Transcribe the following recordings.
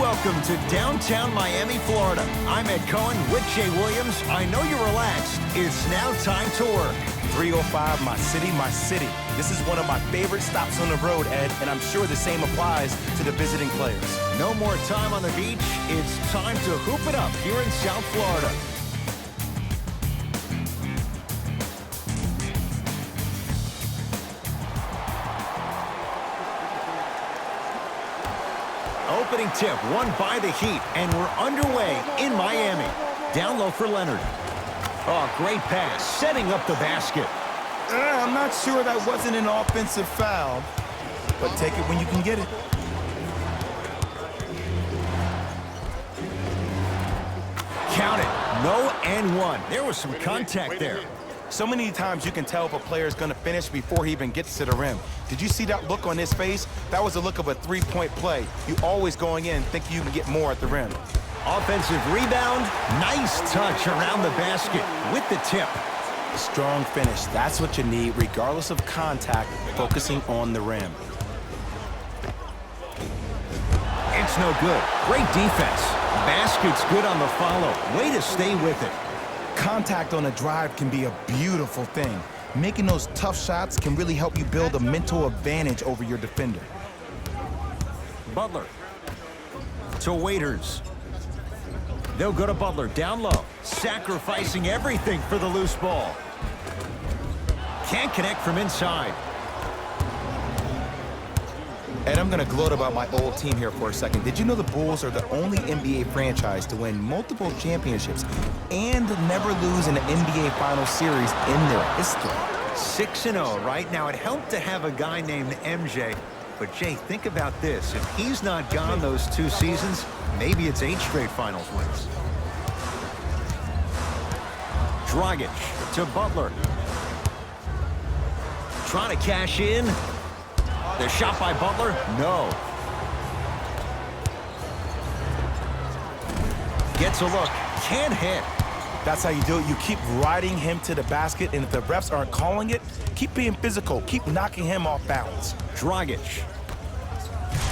Welcome to downtown Miami, Florida. I'm Ed Cohen with Jay Williams. I know you're relaxed. It's now time to work. 305, my city, my city. This is one of my favorite stops on the road, Ed, and I'm sure the same applies to the visiting players. No more time on the beach. It's time to hoop it up here in South Florida. Opening tip won by the Heat, and we're underway in Miami. Down low for Leonard. Oh, great pass, setting up the basket. I'm not sure that wasn't an offensive foul, but take it when you can get it. Count it. No and one. There was some contact there. So many times you can tell if a player is going to finish before he even gets to the rim. Did you see that look on his face? That was the look of a three-point play. You always going in thinking you can get more at the rim. Offensive rebound. Nice touch around the basket with the tip. A strong finish. That's what you need, regardless of contact, focusing on the rim. It's no good. Great defense. Basket's good on the follow. Way to stay with it. Contact on a drive can be a beautiful thing. Making those tough shots can really help you build a mental advantage over your defender. Butler to Waiters. They'll go to Butler down low, sacrificing everything for the loose ball. Can't connect from inside. Ed, I'm going to gloat about my old team here for a second. Did you know the Bulls are the only NBA franchise to win multiple championships and never lose in an NBA Finals series in their history? 6-0 right now. It helped to have a guy named MJ. But, Jay, think about this. If he's not gone those 2 seasons, maybe it's 8 straight Finals wins. Dragic to Butler. Trying to cash in. The shot by Butler, no. Gets a look, can't hit. That's how you do it. You keep riding him to the basket, and if the refs aren't calling it, keep being physical. Keep knocking him off balance. Dragic.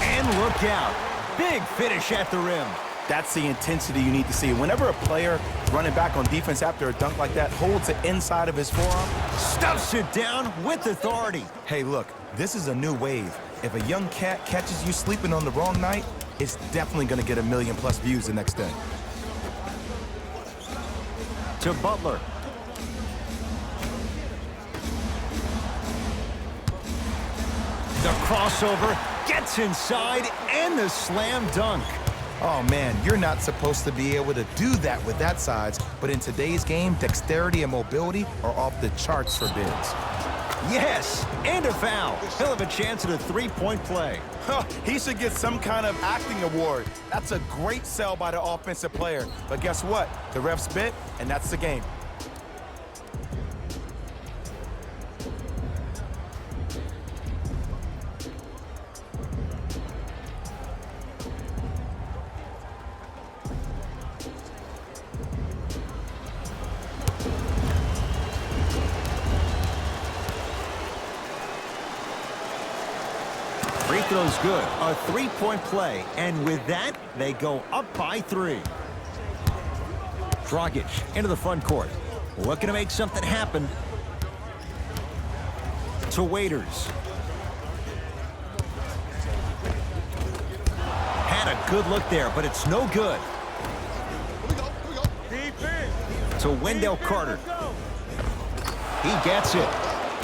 And look out. Big finish at the rim. That's the intensity you need to see. Whenever a player running back on defense after a dunk like that holds the inside of his forearm, stuffs it down with authority. Hey, look, this is a new wave. If a young cat catches you sleeping on the wrong night, it's definitely going to get 1 million+ views the next day. To Butler. The crossover gets inside and the slam dunk. Oh, man, you're not supposed to be able to do that with that size, but in today's game, dexterity and mobility are off the charts for bigs. Yes, and a foul. He'll have a chance at a 3-point play. He should get some kind of acting award. That's a great sell by the offensive player. But guess what? The refs bit, and that's the game. Free throw's good. A 3-point play. And with that, they go up by 3. Dragic into the front court. Looking to make something happen. To Waiters. Had a good look there, but it's no good. To Wendell Carter. He gets it.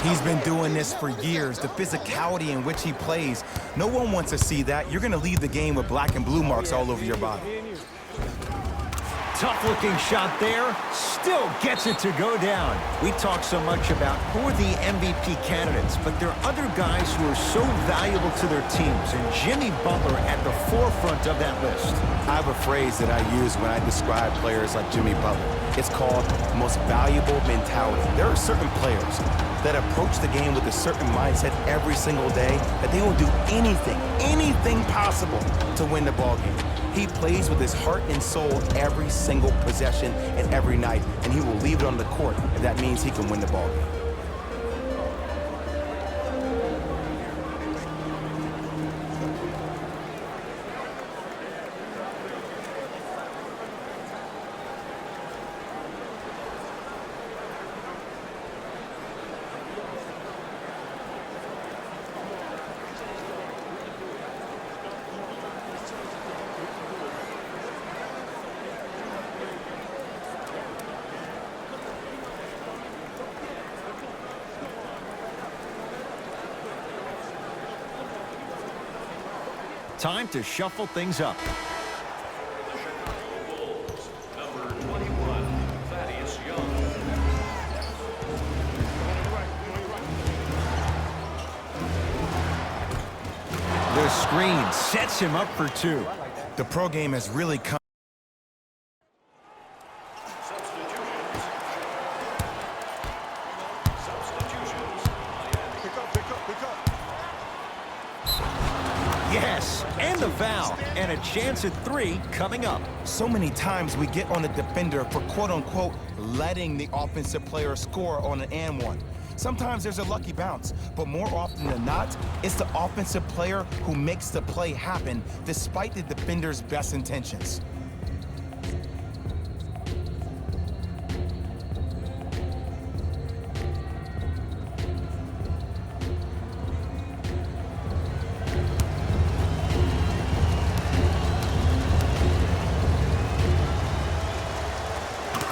He's been doing this for years. The physicality in which he plays, no one wants to see that. You're going to leave the game with black and blue marks all over your body. Tough-looking shot there. Still gets it to go down. We talk so much about who are the MVP candidates, but there are other guys who are so valuable to their teams, and Jimmy Butler at the forefront of that list. I have a phrase that I use when I describe players like Jimmy Butler. It's called most valuable mentality. There are certain players that approach the game with a certain mindset every single day that they will do anything possible to win the ball game. He plays with his heart and soul every single possession and every night, and he will leave it on the court if that means he can win the ball game. Time to shuffle things up. Number 21, Thaddeus Young. The screen sets him up for two. The pro game has really come. Yes, and the foul, and a chance at three coming up. So many times we get on the defender for quote-unquote letting the offensive player score on an and one. Sometimes there's a lucky bounce, but more often than not, it's the offensive player who makes the play happen despite the defender's best intentions.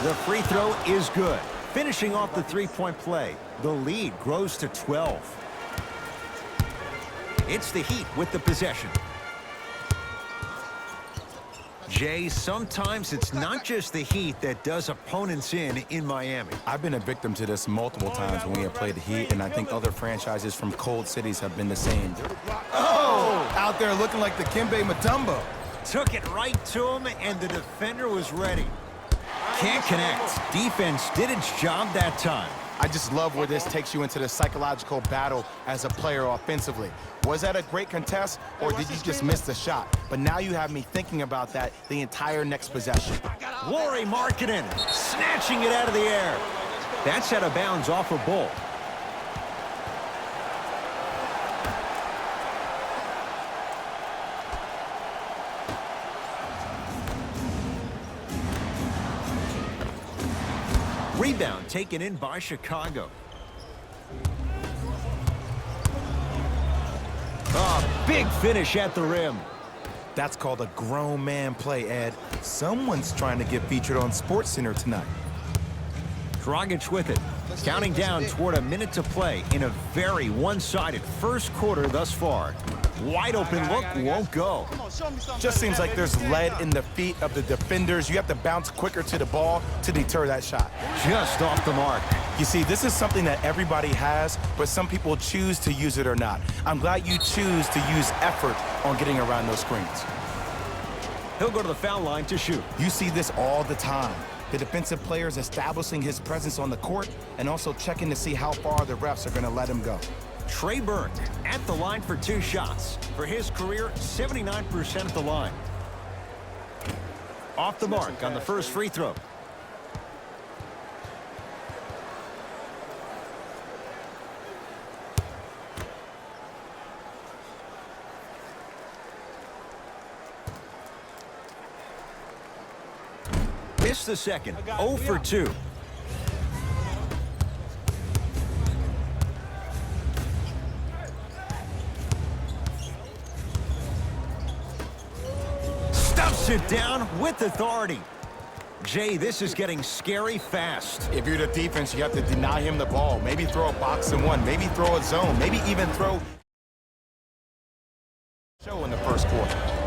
The free throw is good. Finishing off the three-point play, the lead grows to 12. It's the Heat with the possession. Jay, sometimes it's not just the Heat that does opponents in Miami. I've been a victim to this multiple times when we have played the Heat, and I think other franchises from cold cities have been the same. Oh! Out there looking like the Dikembe Mutombo. Took it right to him, and the defender was ready. Can't connect. Defense did its job that time. I just love where this takes you into the psychological battle as a player offensively. Was that a great contest, or did you just miss the shot? But now you have me thinking about that the entire next possession. Lauri Markkanen snatching it out of the air. That's out of bounds off a Bull. Rebound taken in by Chicago. A big finish at the rim. That's called a grown man play, Ed. Someone's trying to get featured on SportsCenter tonight. Dragic with it. Counting down toward a minute to play in a very one-sided first quarter thus far. Wide open look won't go. Just seems like there's lead in the feet of the defenders. You have to bounce quicker to the ball to deter that shot. Just off the mark. You see, this is something that everybody has, but some people choose to use it or not. I'm glad you choose to use effort on getting around those screens. He'll go to the foul line to shoot. You see this all the time. The defensive players establishing his presence on the court and also checking to see how far the refs are going to let him go. Trey Burke at the line for two shots. For his career, 79% at the line. Off the mark on the first free throw. Missed the second. 0 for 2. Stuffs it down with authority. Jay, this is getting scary fast. If you're the defense, you have to deny him the ball. Maybe throw a box and one. Maybe throw a zone. Maybe even throw show in the first quarter.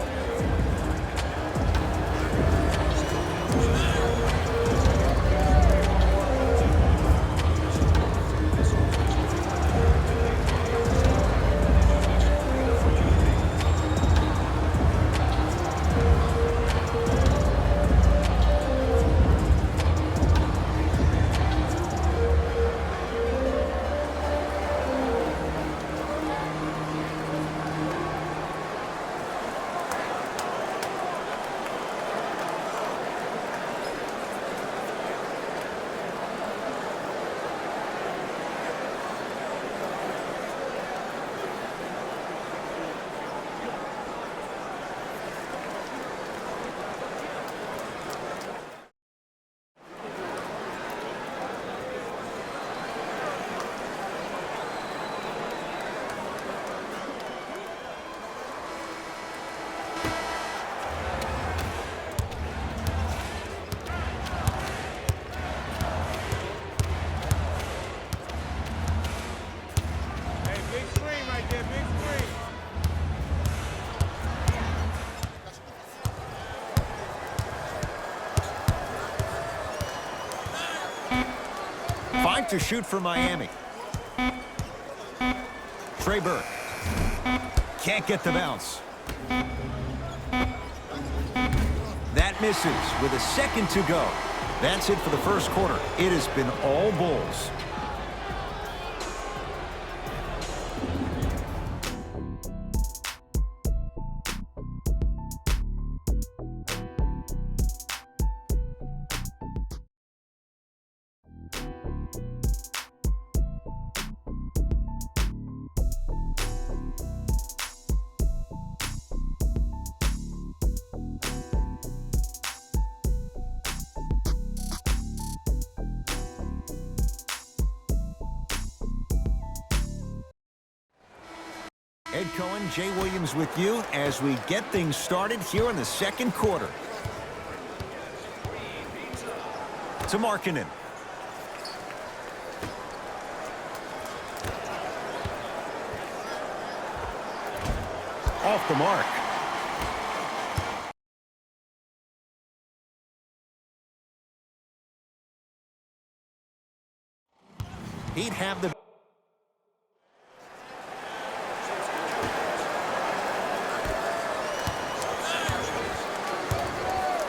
to shoot for Miami. Trey Burke. Can't get the bounce. That misses with a second to go. That's it for the first quarter. It has been all Bulls. Ed Cohen, Jay Williams with you as we get things started here in the second quarter. To Markkanen. Off the mark. He'd have the...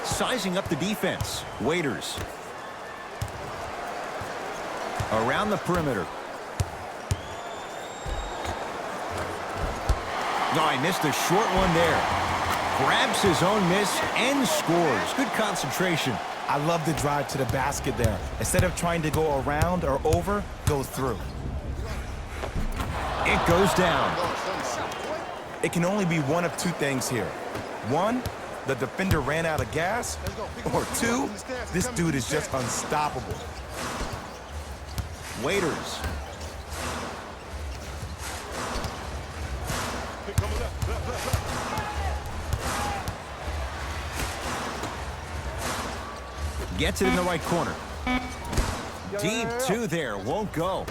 Sizing up the defense. Waiters. Around the perimeter. No, he missed a short one there. Grabs his own miss and scores. Good concentration. I love the drive to the basket there. Instead of trying to go around or over, go through. It goes down. It can only be one of two things here. One, the defender ran out of gas, or two, this dude is just unstoppable. Waiters. Gets it in the right corner. Deep two there, won't go.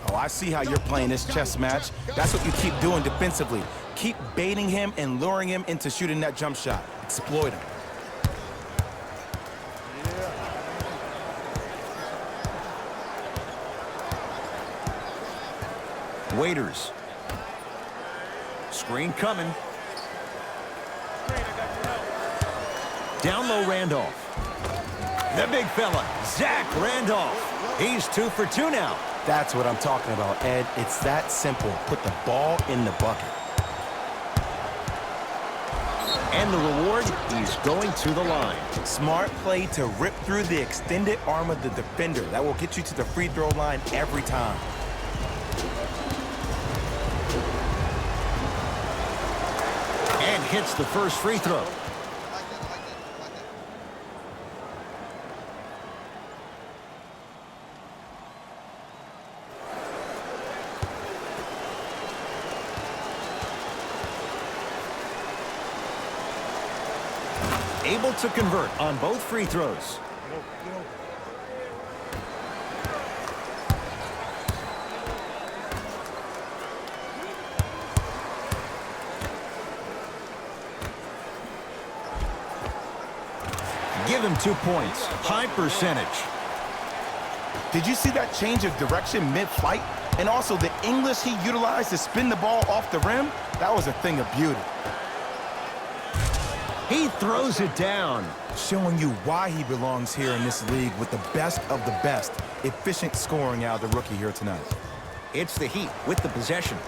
Oh, I see how you're playing this chess match. That's what you keep doing defensively. Keep baiting him and luring him into shooting that jump shot. Exploit him. Waiters. Screen coming. Down low, Randolph. The big fella, Zach Randolph. He's 2 for 2 now. That's what I'm talking about, Ed. It's that simple. Put the ball in the bucket. And the reward, he's going to the line. Smart play to rip through the extended arm of the defender. That will get you to the free throw line every time. And hits the first free throw. Able to convert on both free throws. Give him 2 points. High percentage. Did you see that change of direction mid-flight? And also the English he utilized to spin the ball off the rim? That was a thing of beauty. He throws it down. Showing you why he belongs here in this league with the best of the best. Efficient scoring out of the rookie here tonight. It's the Heat with the possession.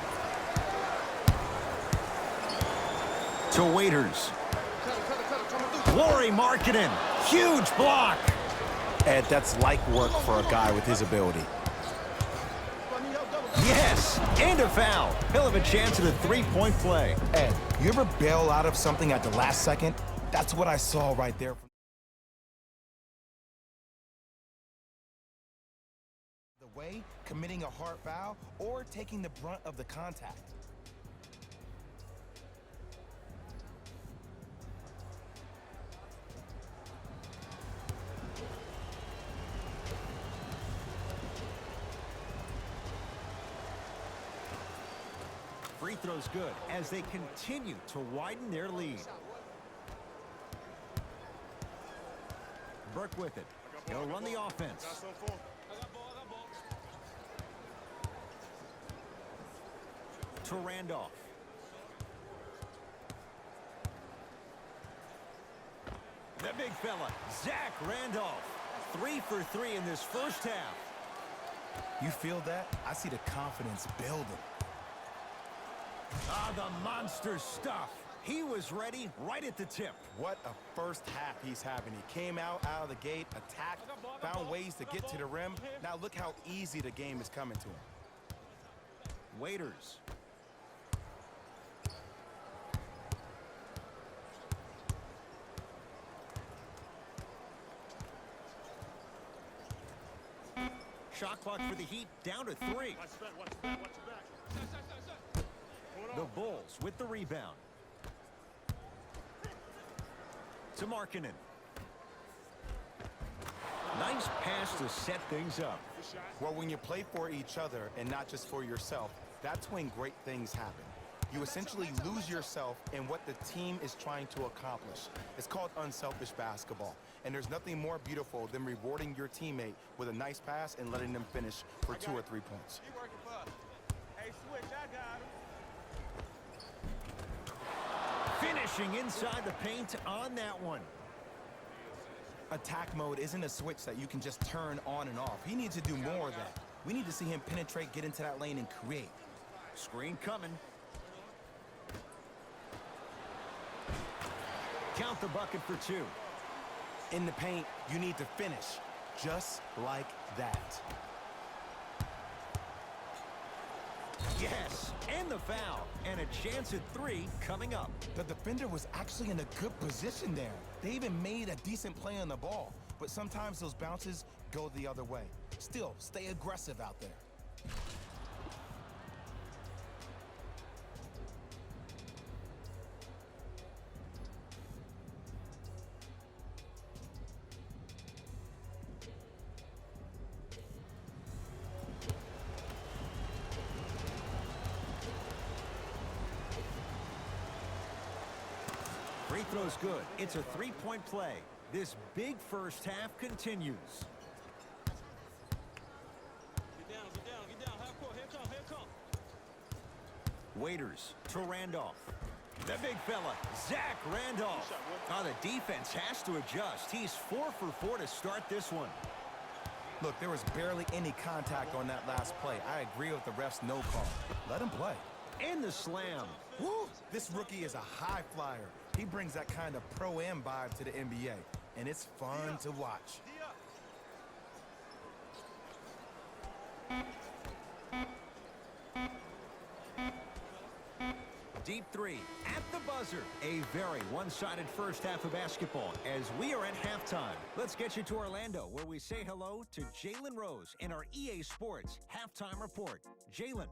To Waiters. Lauri Markkanen. Huge block. Ed, that's like work for a guy with his ability. Yes, and a foul. He'll have a chance at a three-point play. Ed, you ever bail out of something at the last second? That's what I saw right there. The way, committing a hard foul, or taking the brunt of the contact. Free throw's good as they continue to widen their lead. Burke with it. He'll run the offense. to Randolph. The big fella, Zach Randolph. 3 for 3 in this first half. You feel that? I see the confidence building. Ah, the monster stuff. He was ready right at the tip. What a first half he's having. He came out of the gate, attacked, found ways to get to the rim. Now look how easy the game is coming to him. Waiters. Shot clock for the Heat down to 3. The Bulls with the rebound. To Markkanen. Nice pass to set things up. Well, when you play for each other and not just for yourself, that's when great things happen. You essentially lose yourself in what the team is trying to accomplish. It's called unselfish basketball. And there's nothing more beautiful than rewarding your teammate with a nice pass and letting them finish for 2 or 3 points. You working for us. Hey, switch, I got him. Finishing inside the paint on that one. Attack mode isn't a switch that you can just turn on and off. He needs to do more of that. We need to see him penetrate, get into that lane, and create. Screen coming. Count the bucket for 2. In the paint, you need to finish just like that. Yes, and the foul. And a chance at 3 coming up. The defender was actually in a good position there. They even made a decent play on the ball, but sometimes those bounces go the other way. Still, stay aggressive out there. Free throw's good. It's a 3-point play. This big first half continues. Get down, get down, get down. Half court, here come. Waiters to Randolph. The big fella, Zach Randolph. Now the defense has to adjust. He's 4 for 4 to start this one. Look, there was barely any contact on that last play. I agree with the ref's no call. Let him play. And the slam. Woo! This rookie is a high flyer. He brings that kind of pro-am vibe to the NBA, and it's fun to watch. Deep 3 at the buzzer. A very one-sided first half of basketball as we are at halftime. Let's get you to Orlando, where we say hello to Jalen Rose in our EA Sports Halftime Report. Jalen.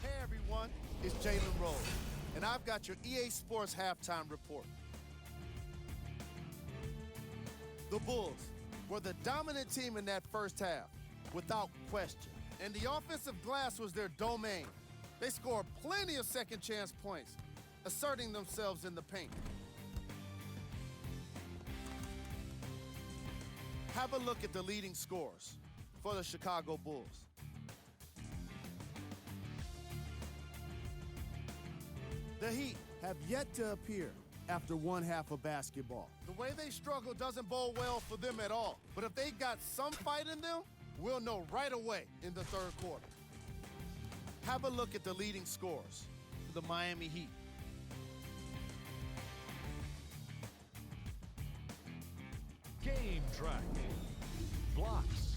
Hey everyone, it's Jalen Rose, and I've got your EA Sports Halftime Report. The Bulls were the dominant team in that first half, without question. And the offensive glass was their domain. They scored plenty of second chance points, asserting themselves in the paint. Have a look at the leading scorers for the Chicago Bulls. The Heat have yet to appear after one half of basketball. The way they struggle doesn't bode well for them at all. But if they got some fight in them, we'll know right away in the third quarter. Have a look at the leading scorers for the Miami Heat. Game track. Blocks.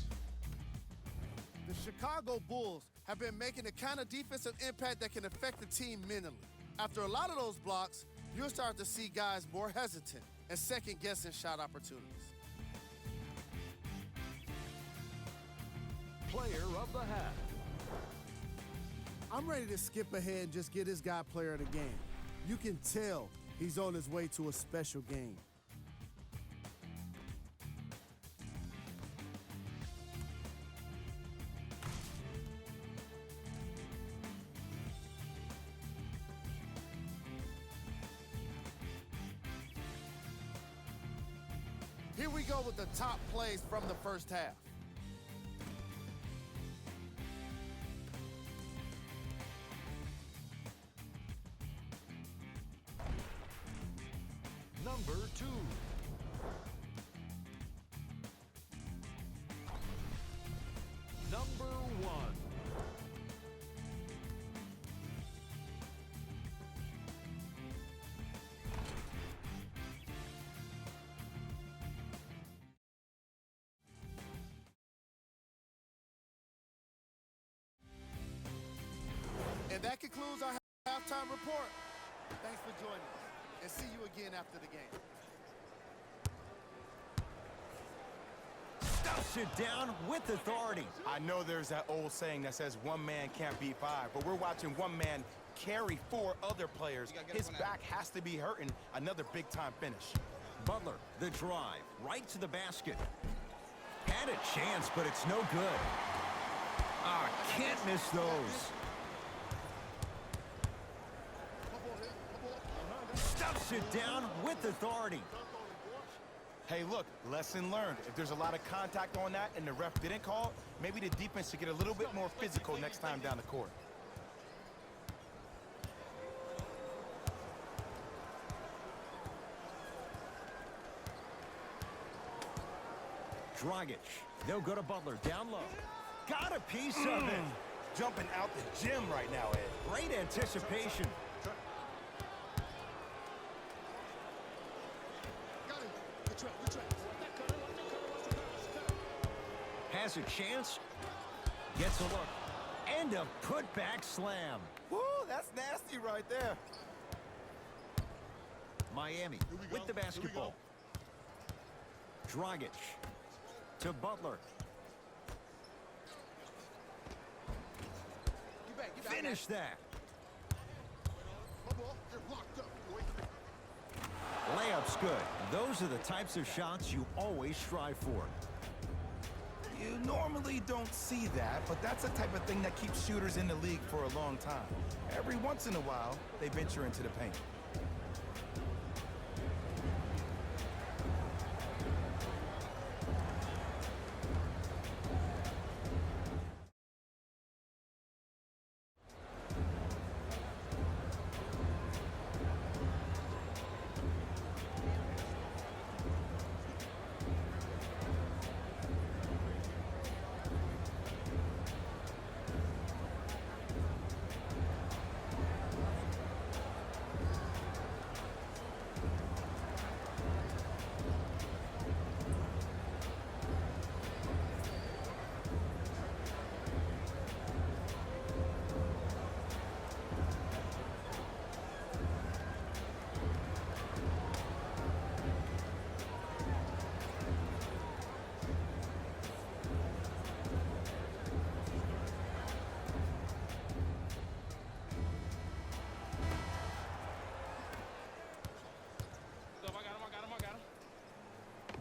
The Chicago Bulls have been making the kind of defensive impact that can affect the team mentally. After a lot of those blocks, you'll start to see guys more hesitant and second-guessing shot opportunities. Player of the half. I'm ready to skip ahead and just get this guy player of the game. You can tell he's on his way to a special game. Here we go with the top plays from the first half. Number 2. Number 1. And that concludes our halftime report. Thanks for joining us, and see you again after the game. Stuffs it down with authority. I know there's that old saying that says one man can't beat five, but we're watching one man carry 4 other players. His back has to be hurting. Another big-time finish. Butler, the drive, right to the basket. Had a chance, but it's no good. Ah, can't miss those. Stuffs it down with authority. Hey, look, lesson learned. If there's a lot of contact on that and the ref didn't call, maybe the defense should get a little bit more physical next time down the court. Dragic, they'll go to Butler, down low. Got a piece of it. Jumping out the gym right now, Ed. Great anticipation. Has a chance. Gets a look. And a putback slam. Woo, that's nasty right there. Miami with the basketball. Dragic to Butler. Finish that. Layup's good. Those are the types of shots you always strive for. You normally don't see that, but that's the type of thing that keeps shooters in the league for a long time. Every once in a while, they venture into the paint.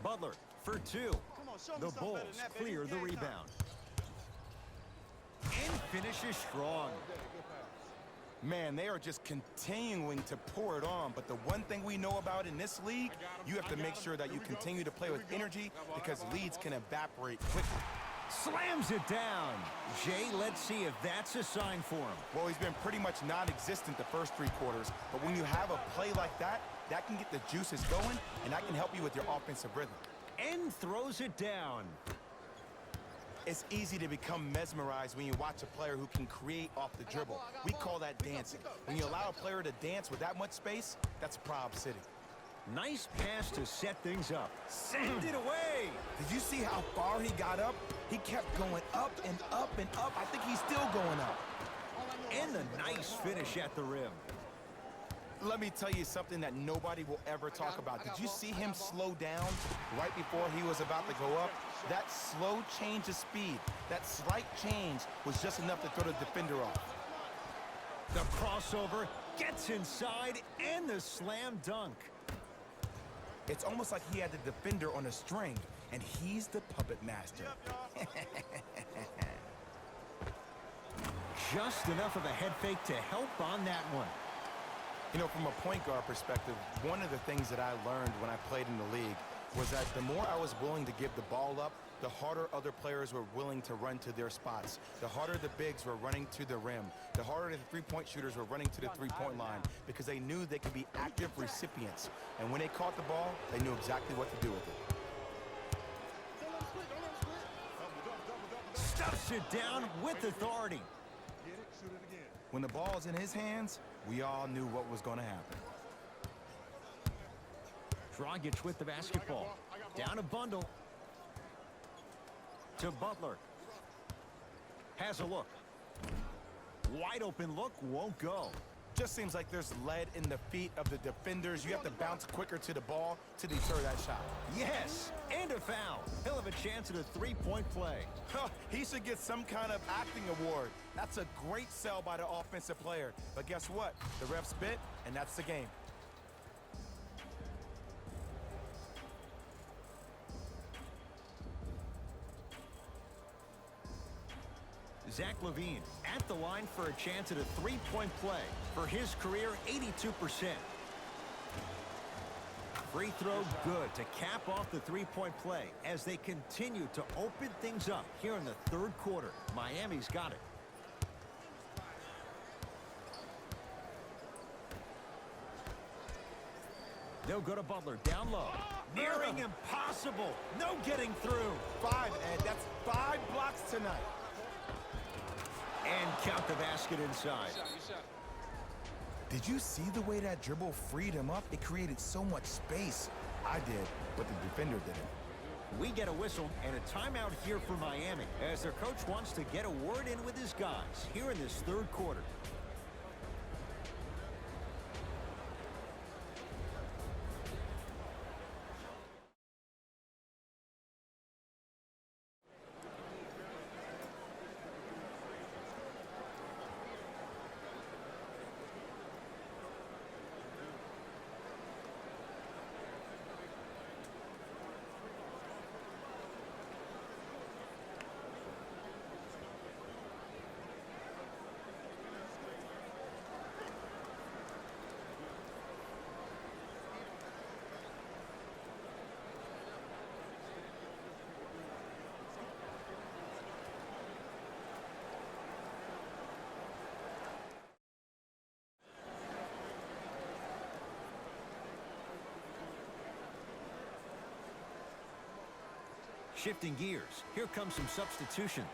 Butler for 2. The Bulls clear the rebound. And finishes strong. Man, they are just continuing to pour it on, but the one thing we know about in this league, you have to make sure that you continue to play with energy because leads can evaporate quickly. Slams it down. Jay, let's see if that's a sign for him. Well, he's been pretty much non-existent the first 3 quarters, but when you have a play like that, that can get the juices going, and that can help you with your offensive rhythm. And throws it down. It's easy to become mesmerized when you watch a player who can create off the dribble. We call that dancing. When you allow a player to dance with that much space, that's Prob City. Nice pass to set things up. Send it away. Did you see how far he got up? He kept going up and up and up. I think he's still going up. And the nice finish at the rim. Let me tell you something that nobody will ever talk about. Did you see him slow down right before he was about to go up? That slow change of speed, that slight change was just enough to throw the defender off. The crossover Gets inside and the slam dunk. It's almost like he had the defender on a string, and he's the puppet master. Just enough of a head fake to help on that one. You know, from a point guard perspective, one of the things that I learned when I played in the league was that the more I was willing to give the ball up, the harder other players were willing to run to their spots. The harder the bigs were running to the rim. The harder the three-point shooters were running to the three-point line because they knew they could be active recipients. And when they caught the ball, they knew exactly what to do with it. Stuffs it down with authority. When the ball's in his hands, we all knew what was going to happen. Dragic with the basketball. Down a bundle. To Butler. Has a look. Wide open look, won't go. Just seems like there's lead in the feet of the defenders. You have to bounce quicker to the ball to deter that shot. Yes, and a foul. He'll have a chance at a three-point play. He should get some kind of acting award. That's a great sell by the offensive player. But guess what? The ref spit, and that's the game. Zach LaVine at the line for a chance at a three-point play. For his career, 82%. Free throw good to cap off the three-point play as they continue to open things up here in the third quarter. Miami's got it. They'll go to Butler down low. Nearing impossible. No getting through. 5, Ed. That's 5 blocks tonight. And count the basket inside. Did you see the way that dribble freed him up? It created so much space. I did, but the defender didn't. We get a whistle and a timeout here for Miami as their coach wants to get a word in with his guys here in this third quarter. Shifting gears, here come some substitutions.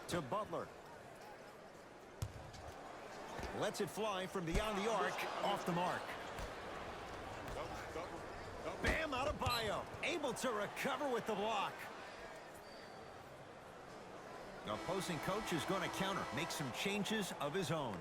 To Butler. Lets it fly from beyond the arc, off the mark. Bam Adebayo, able to recover with the block. The opposing coach is going to counter, make some changes of his own.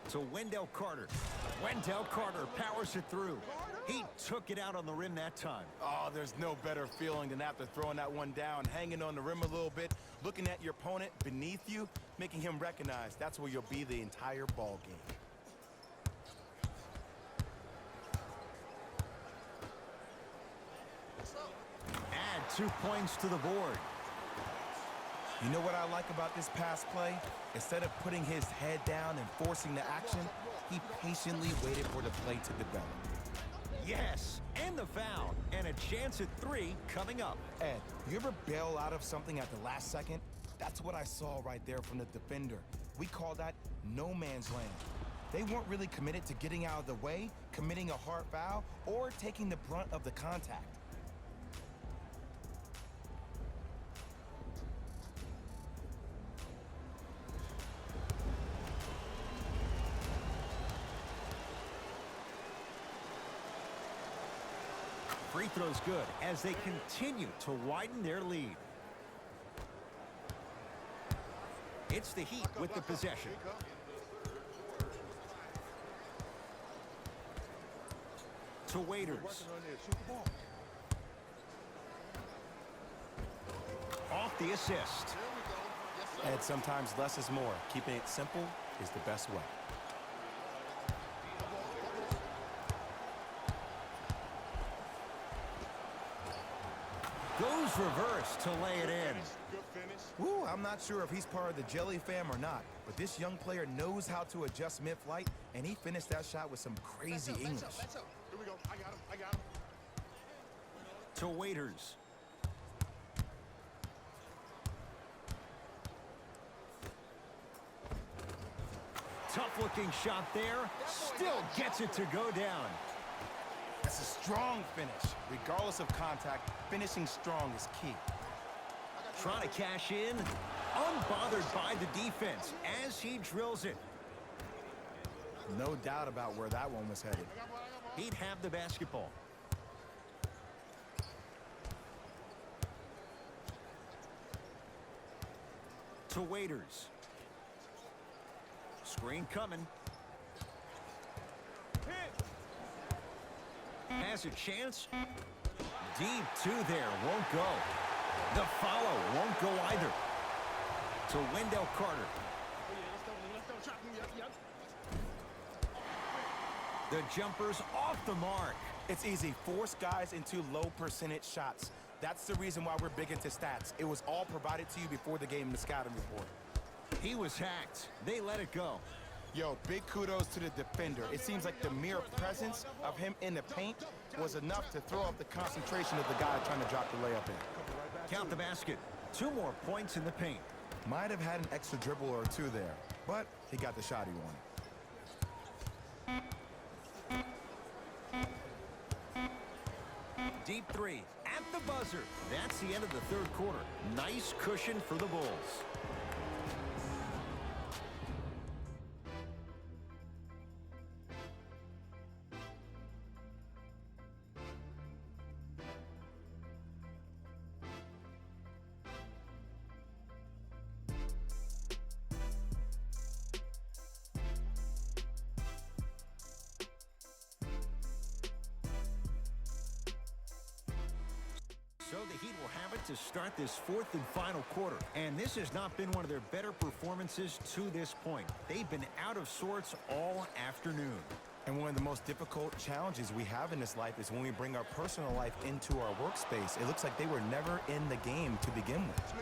To Wendell Carter. Wendell Carter powers it through. He took it out on the rim that time. Oh, there's no better feeling than after throwing that one down, hanging on the rim a little bit, looking at your opponent beneath you, making him recognize that's where you'll be the entire ball game. Add 2 points to the board. You know what I like about this pass play? Instead of putting his head down and forcing the action, he patiently waited for the play to develop. Yes, and the foul, and a chance at 3 coming up. Ed, you ever bail out of something at the last second? That's what I saw right there from the defender. We call that no man's land. They weren't really committed to getting out of the way, committing a hard foul, or taking the brunt of the contact. Free throw's good as they continue to widen their lead. It's the Heat with the possession. To Waiters. Off the assist. And sometimes less is more. Keeping it simple is the best way. Goes reverse to lay it in. Woo, I'm not sure if he's part of the Jelly fam or not, but this young player knows how to adjust mid-flight, and he finished that shot with some crazy English. Here we go. I got him. To Waiters. Tough-looking shot there. Still gets it to go down. That's a strong finish. Regardless of contact, finishing strong is key. Trying to cash in. Unbothered by the defense as he drills it. No doubt about where that one was headed. He'd have the basketball. To Waiters. Screen coming. Has a chance. Deep two there. Won't go. The follow won't go either. To Wendell Carter. The jumper's off the mark. It's easy. Force guys into low percentage shots. That's the reason why we're big into stats. It was all provided to you before the game in the scouting report. He was hacked. They let it go. Yo, big kudos to the defender. It seems like the mere presence of him in the paint was enough to throw off the concentration of the guy trying to drop the layup in. Count the basket. 2 more points in the paint. Might have had an extra dribble or two there, but he got the shot he wanted. Deep three at the buzzer. That's the end of the third quarter. Nice cushion for the Bulls. So the Heat will have it to start this fourth and final quarter. And this has not been one of their better performances to this point. They've been out of sorts all afternoon. And one of the most difficult challenges we have in this life is when we bring our personal life into our workspace. It looks like they were never in the game to begin with.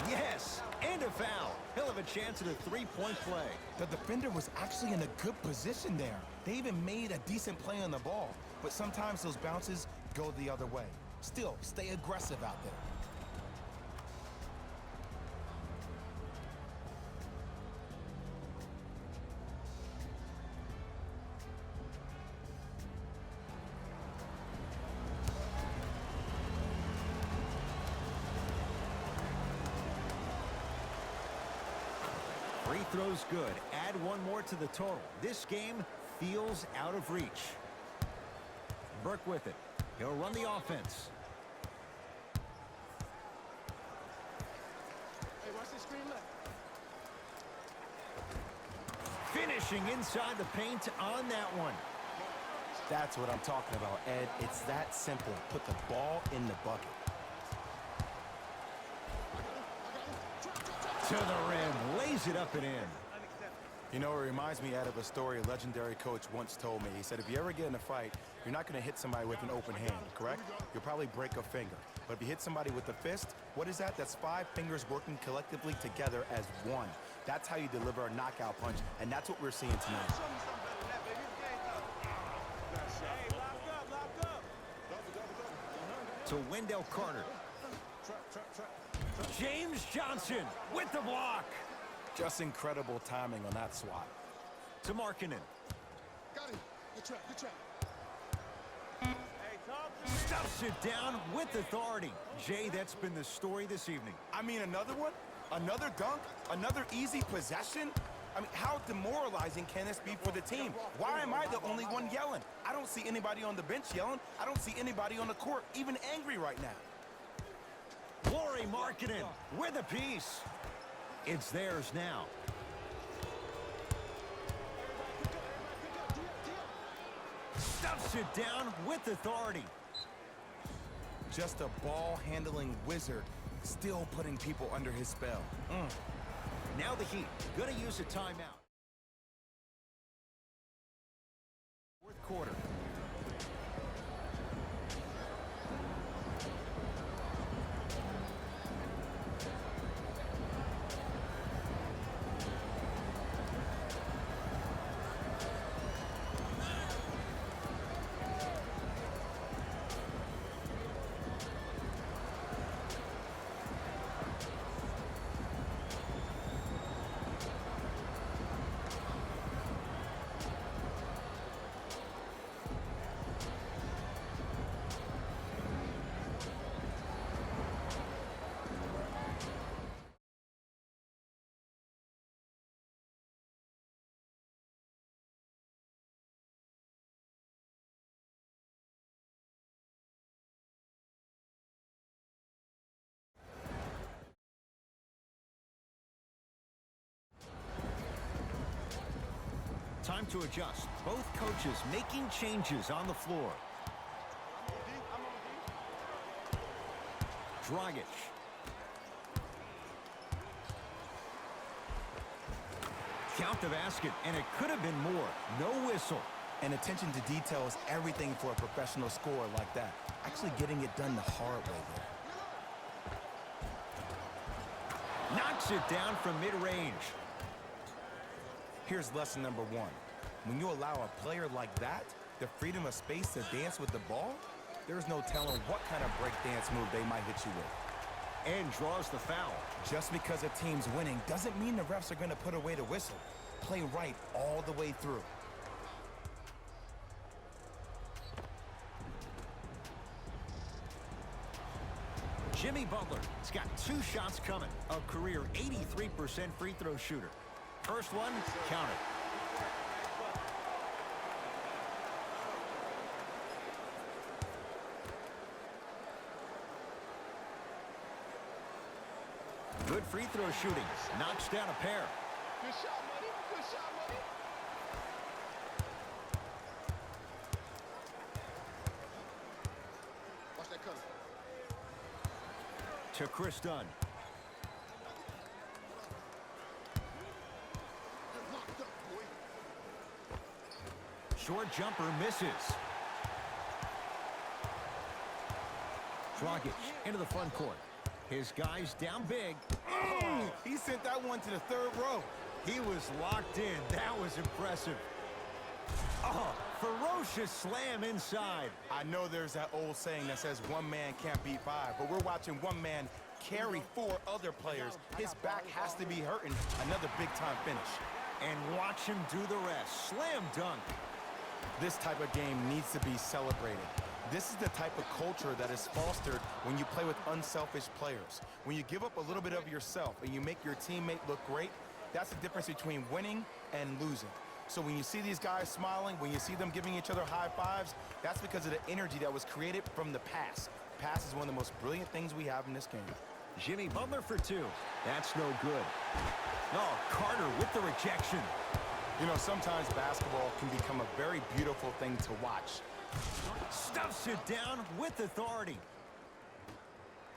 Yes, and a foul. He'll have a chance at a three-point play. The defender was actually in a good position there. They even made a decent play on the ball. But sometimes those bounces go the other way. Still, stay aggressive out there. Free throw's good. Add one more to the total. This game feels out of reach. Burke with it. He'll run the offense. Hey, watch this screen left. Finishing inside the paint on that one. That's what I'm talking about, Ed. It's that simple. Put the ball in the bucket. To the rim. Lays it up and in. You know, it reminds me, Ed, of a story a legendary coach once told me. He said, if you ever get in a fight, you're not going to hit somebody with an open hand, correct? You'll probably break a finger. But if you hit somebody with a fist, what is that? That's 5 fingers working collectively together as one. That's how you deliver a knockout punch, and that's what we're seeing tonight. To Wendell Carter. James Johnson with the block. Just incredible timing on that swat. To Markkanen. Got him. Good trap. Stuffs it down with authority. Jay, that's been the story this evening. I mean, another one? Another dunk? Another easy possession? I mean, how demoralizing can this be for the team? Why am I the only one yelling? I don't see anybody on the bench yelling. I don't see anybody on the court even angry right now. Lauri Markkanen with a piece. It's theirs now. Stuffs it down with authority. Just a ball-handling wizard, still putting people under his spell. Now the Heat gonna use a timeout. Fourth quarter. Time to adjust. Both coaches making changes on the floor. Dragic. Count the basket, and it could have been more. No whistle. And attention to detail is everything for a professional scorer like that. Actually getting it done the hard way there. Knocks it down from mid-range. Here's lesson number one. When you allow a player like that the freedom of space to dance with the ball, there's no telling what kind of breakdance move they might hit you with. And draws the foul. Just because a team's winning doesn't mean the refs are going to put away the whistle. Play right all the way through. Jimmy Butler has got 2 shots coming. A career 83% free throw shooter. First one, counted. Good free throw shooting. Knocks down a pair. Good shot, buddy. Good shot, buddy. Watch that cutter. To Chris Dunn. Locked up, boy. Short jumper misses. Dragic into the front court. His guys down big. He sent that one to the third row. He was locked in. That was impressive. Oh, ferocious slam inside. I know there's that old saying that says one man can't beat 5, but we're watching one man carry 4 other players. His back has to be hurting. Another big-time finish. And watch him do the rest. Slam dunk. This type of game needs to be celebrated. This is the type of culture that is fostered when you play with unselfish players. When you give up a little bit of yourself and you make your teammate look great, that's the difference between winning and losing. So when you see these guys smiling, when you see them giving each other high fives, that's because of the energy that was created from the pass. Pass is one of the most brilliant things we have in this game. Jimmy Butler for 2. That's no good. Oh, Carter with the rejection. You know, sometimes basketball can become a very beautiful thing to watch. Stuffs it down with authority.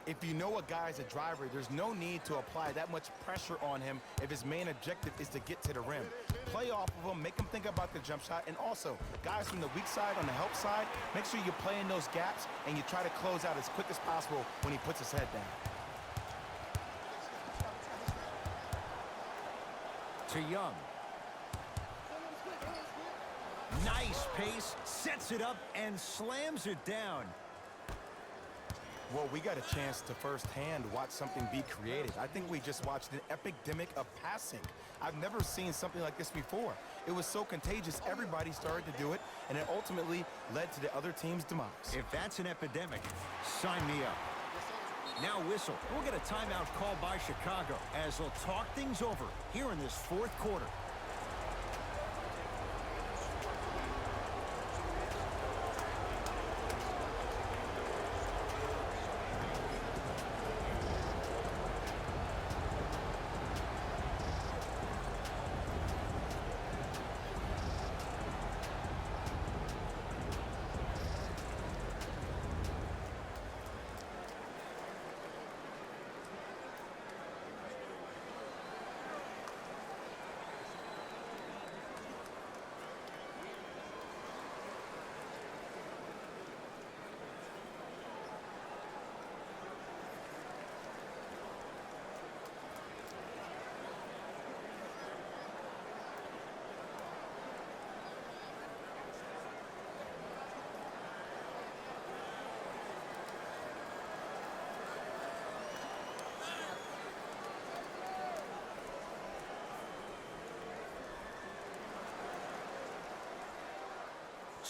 If you know a guy's a driver, there's no need to apply that much pressure on him if his main objective is to get to the rim. Play off of him, make him think about the jump shot, and also, guys from the weak side, on the help side, make sure you play in those gaps and you try to close out as quick as possible when he puts his head down. To Young. Nice pace, sets it up, and slams it down. Well, we got a chance to firsthand watch something be created. I think we just watched an epidemic of passing. I've never seen something like this before. It was so contagious, everybody started to do it, and it ultimately led to the other team's demise. If that's an epidemic, sign me up. Now whistle. We'll get a timeout called by Chicago as they'll talk things over here in this 4th quarter.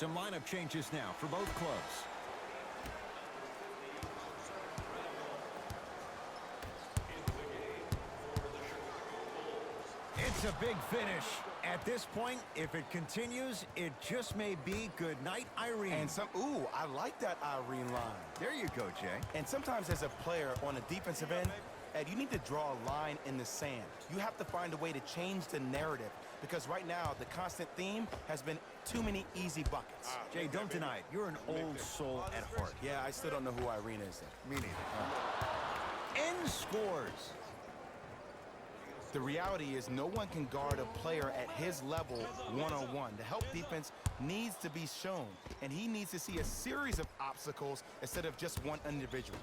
Some lineup changes now for both clubs. It's a big finish. At this point, if it continues, it just may be good night, Irene. And ooh, I like that Irene line. There you go, Jay. And sometimes as a player on a defensive end, Ed, you need to draw a line in the sand. You have to find a way to change the narrative because right now the constant theme has been too many easy buckets. Jay, don't deny it. You're an old soul at heart. Yeah, I still don't know who Irene is, though. Me neither. End scores. The reality is no one can guard a player at his level one-on-one. The help defense needs to be shown, and he needs to see a series of obstacles instead of just one individual.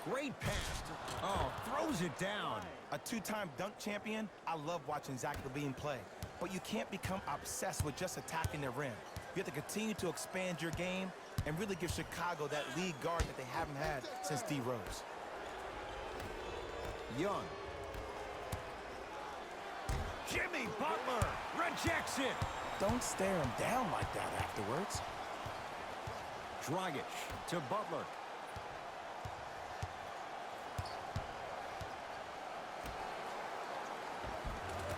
Great pass. Oh, throws it down. A two-time dunk champion, I love watching Zach LaVine play, but you can't become obsessed with just attacking the rim. You have to continue to expand your game and really give Chicago that lead guard that they haven't had since D. Rose. Young. Jimmy Butler rejects it. Don't stare him down like that afterwards. Dragic to Butler.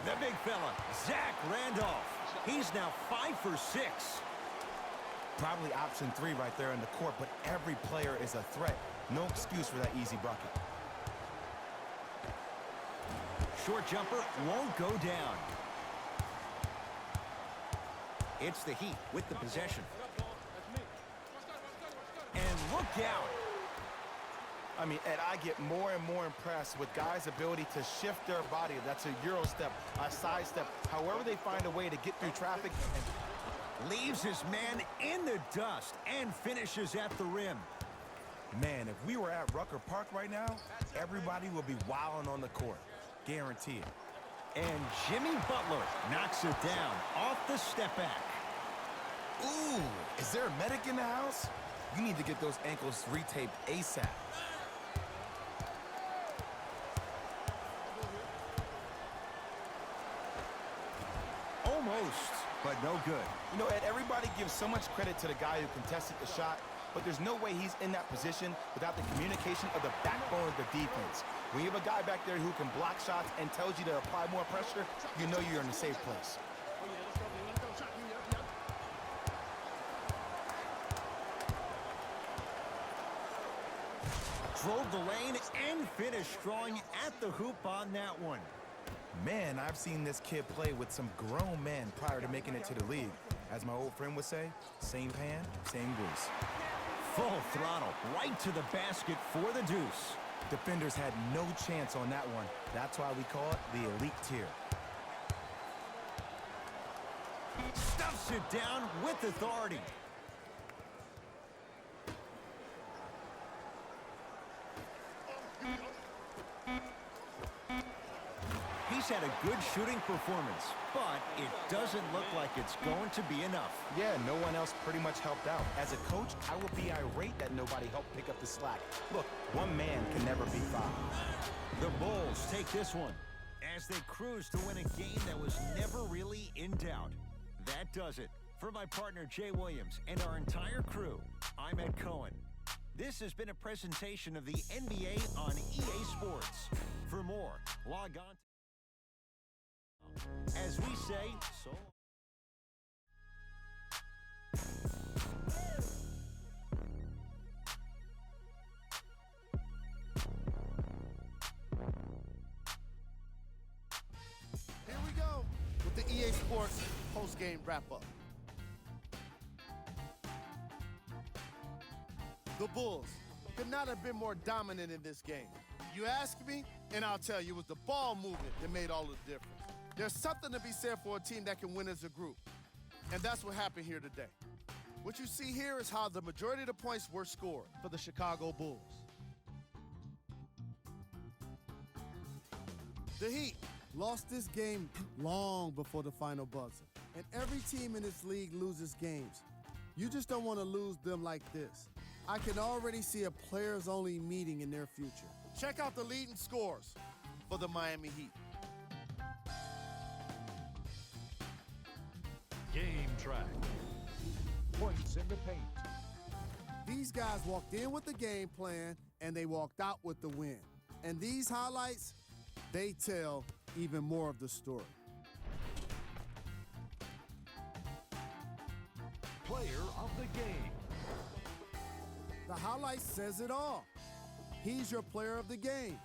The big fella, Zach Randolph. He's now 5 for 6. Probably option 3 right there in the court, but every player is a threat. No excuse for that easy bucket. Short jumper won't go down. It's the Heat with the possession. And look out. I mean, Ed, I get more and more impressed with guys' ability to shift their body. That's a Euro step, a side step, however they find a way to get through traffic. Leaves his man in the dust and finishes at the rim. Man, if we were at Rucker Park right now, everybody would be wilding on the court. Guarantee it. And Jimmy Butler knocks it down off the step back. Ooh, is there a medic in the house? You need to get those ankles retaped ASAP. Almost, but no good. You know, Ed, everybody gives so much credit to the guy who contested the shot, but there's no way he's in that position without the communication of the backbone of the defense. When you have a guy back there who can block shots and tells you to apply more pressure, you know you're in a safe place. Drove the lane and finished strong at the hoop on that one. Man, I've seen this kid play with some grown men prior to making it to the league. As my old friend would say, same pan, same grease. Full throttle, right to the basket for the deuce. Defenders had no chance on that one. That's why we call it the elite tier. Stuffs it down with authority. He's had a good shooting performance, but it doesn't look like it's going to be enough. Yeah, no one else pretty much helped out. As a coach, I would be irate that nobody helped pick up the slack. Look, one man can never be 5. The Bulls take this one as they cruise to win a game that was never really in doubt. That does it. For my partner, Jay Williams, and our entire crew, I'm Ed Cohen. This has been a presentation of the NBA on EA Sports. For more, log on. As we say, so... Here we go with the EA Sports post-game wrap-up. The Bulls could not have been more dominant in this game. You ask me, and I'll tell you, it was the ball movement that made all the difference. There's something to be said for a team that can win as a group, and that's what happened here today. What you see here is how the majority of the points were scored for the Chicago Bulls. The Heat lost this game long before the final buzzer, and every team in this league loses games. You just don't want to lose them like this. I can already see a players-only meeting in their future. Check out the leading scores for the Miami Heat. Game track. Points in the paint. These guys walked in with the game plan, and they walked out with the win. And these highlights, they tell even more of the story. Player of the game. The highlight says it all. He's your player of the game.